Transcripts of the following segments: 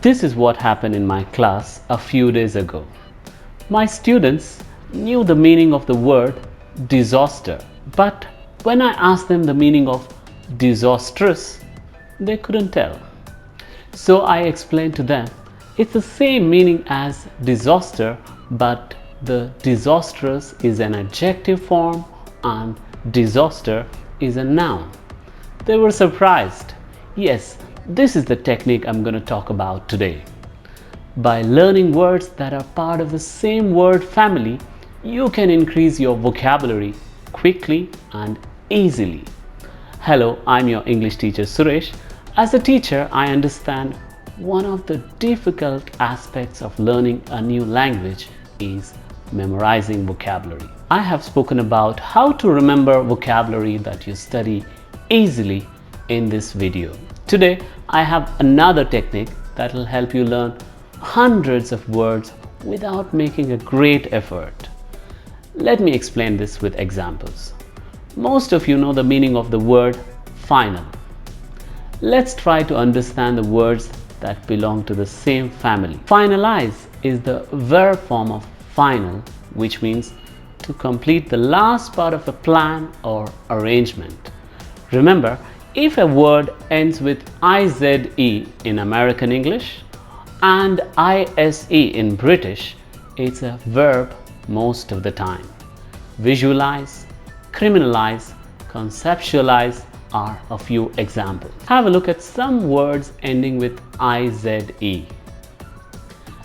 This is what happened in my class a few days ago. My students knew the meaning of the word disaster, but when I asked them the meaning of disastrous, they couldn't tell. So I explained to them it's the same meaning as disaster, but the disastrous is an adjective form and disaster is a noun. They were surprised. Yes, this is the technique I'm going to talk about today. By learning words that are part of the same word family, you can increase your vocabulary quickly and easily. Hello, I'm your English teacher Suresh. As a teacher, I understand one of the difficult aspects of learning a new language is memorizing vocabulary. I have spoken about how to remember vocabulary that you study easily in this video. Today, I have another technique that will help you learn hundreds of words without making a great effort. Let me explain this with examples. Most of you know the meaning of the word final. Let's try to understand the words that belong to the same family. Finalize is the verb form of final, which means to complete the last part of a plan or arrangement. Remember, if a word ends with IZE in American English and ISE in British, it's a verb most of the time. Visualize, criminalize, conceptualize are a few examples. Have a look at some words ending with IZE.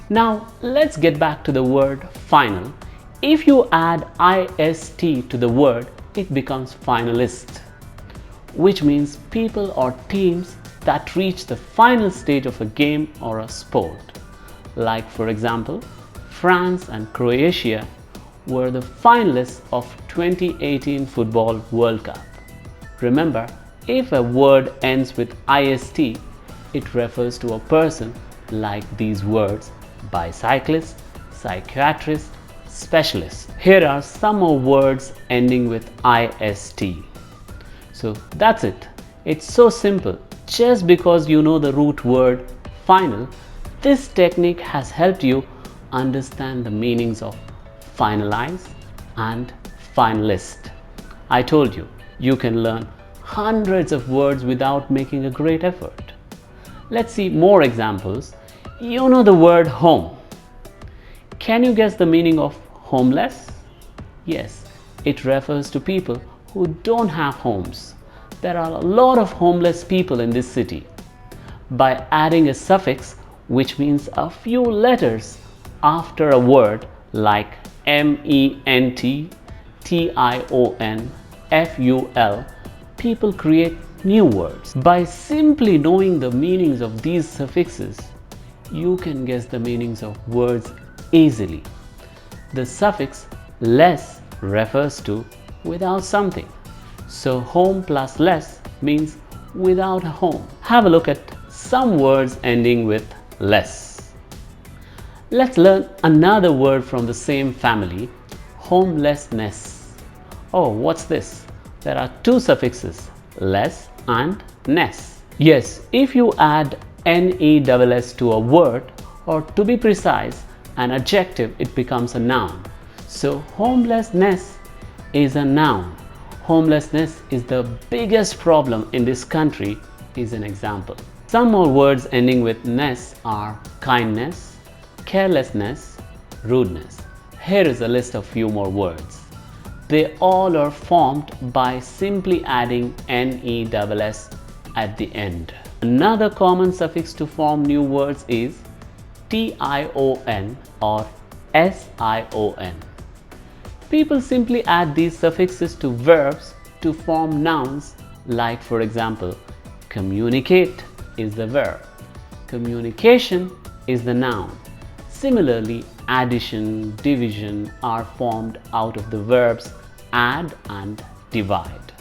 Now let's get back to the word final. If you add IST to the word, it becomes finalist, which means people or teams that reach the final stage of a game or a sport. Like for example, France and Croatia were the finalists of 2018 Football World Cup. Remember, if a word ends with IST, it refers to a person like these words: bicyclist, psychiatrist, specialist. Here are some more words ending with IST. So that's it. It's so simple. Just because you know the root word final, this technique has helped you understand the meanings of finalize and finalist. I told you, you can learn hundreds of words without making a great effort. Let's see more examples. You know the word home. Can you guess the meaning of homeless? Yes, it refers to people who don't have homes. There are a lot of homeless people in this city. By adding a suffix, which means a few letters after a word like MENT, TION, FUL, people create new words. By simply knowing the meanings of these suffixes, you can guess the meanings of words easily. The suffix less refers to without something. So home plus less means without a home. Have a look at some words ending with less. Let's learn another word from the same family, homelessness. Oh, what's this? There are two suffixes, less and ness. Yes, if you add NESS to a word, or to be precise, an adjective, it becomes a noun. So homelessness is a noun. Homelessness is the biggest problem in this country is an example. Some more words ending with ness are kindness, carelessness, rudeness. Here is a list of few more words. They all are formed by simply adding NESS at the end. Another common suffix to form new words is TION or SION. People simply add these suffixes to verbs to form nouns, like for example, communicate is the verb, communication is the noun. Similarly, addition, division are formed out of the verbs add and divide.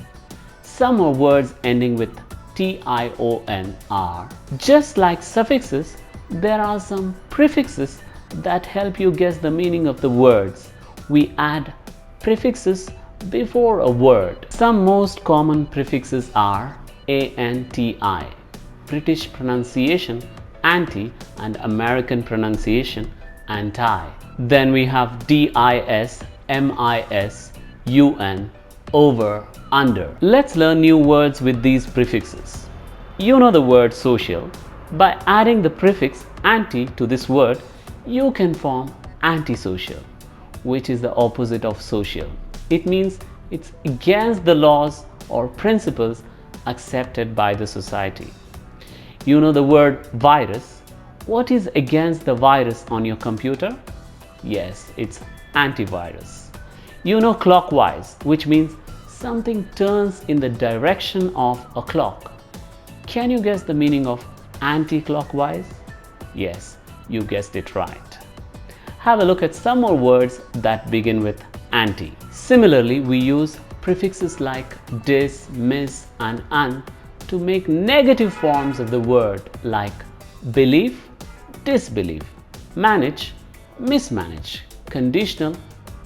Some more words ending with TION are, just like suffixes, there are some prefixes that help you guess the meaning of the words. We add prefixes before a word. Some most common prefixes are ANTI, British pronunciation anti, and American pronunciation anti. Then we have dis, mis, un, over, under. Let's learn new words with these prefixes. You know the word social. By adding the prefix anti to this word, you can form antisocial, which is the opposite of social. It means it's against the laws or principles accepted by the society. You know the word virus. What is against the virus on your computer? Yes, it's antivirus. You know clockwise, which means something turns in the direction of a clock. Can you guess the meaning of anti-clockwise? Yes, you guessed it right. Have a look at some more words that begin with anti. Similarly, we use prefixes like dis, mis, and un to make negative forms of the word like believe, disbelieve, manage, mismanage, conditional,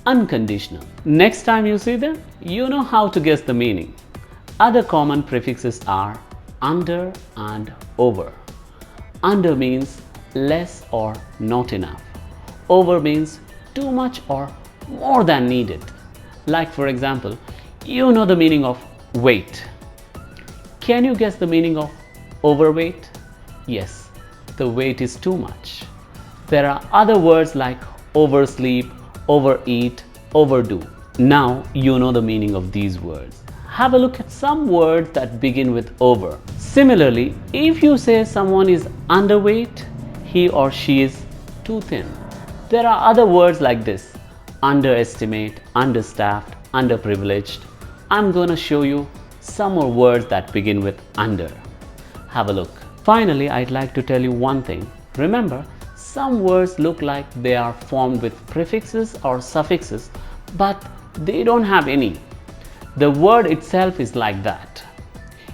unconditional. Next time you see them, you know how to guess the meaning. Other common prefixes are under and over. Under means less or not enough. Over means too much or more than needed. Like for example, you know the meaning of weight. Can you guess the meaning of overweight? Yes, the weight is too much. There are other words like oversleep, overeat, overdo. Now you know the meaning of these words. Have a look at some words that begin with over. Similarly, if you say someone is underweight, he or she is too thin. There are other words like this: underestimate, understaffed, underprivileged. I'm going to show you some more words that begin with under. Have a look. Finally, I'd like to tell you one thing. Remember, some words look like they are formed with prefixes or suffixes, but they don't have any. The word itself is like that.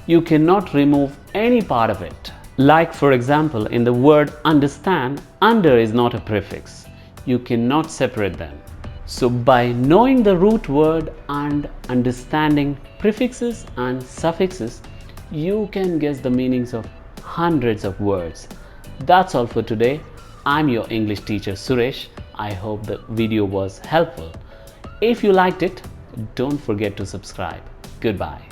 You cannot remove any part of it. Like for example, in the word understand, under is not a prefix. You cannot separate them. So by knowing the root word and understanding prefixes and suffixes, you can guess the meanings of hundreds of words. That's all for today. I'm your English teacher Suresh. I hope the video was helpful. If you liked it, don't forget to subscribe. Goodbye.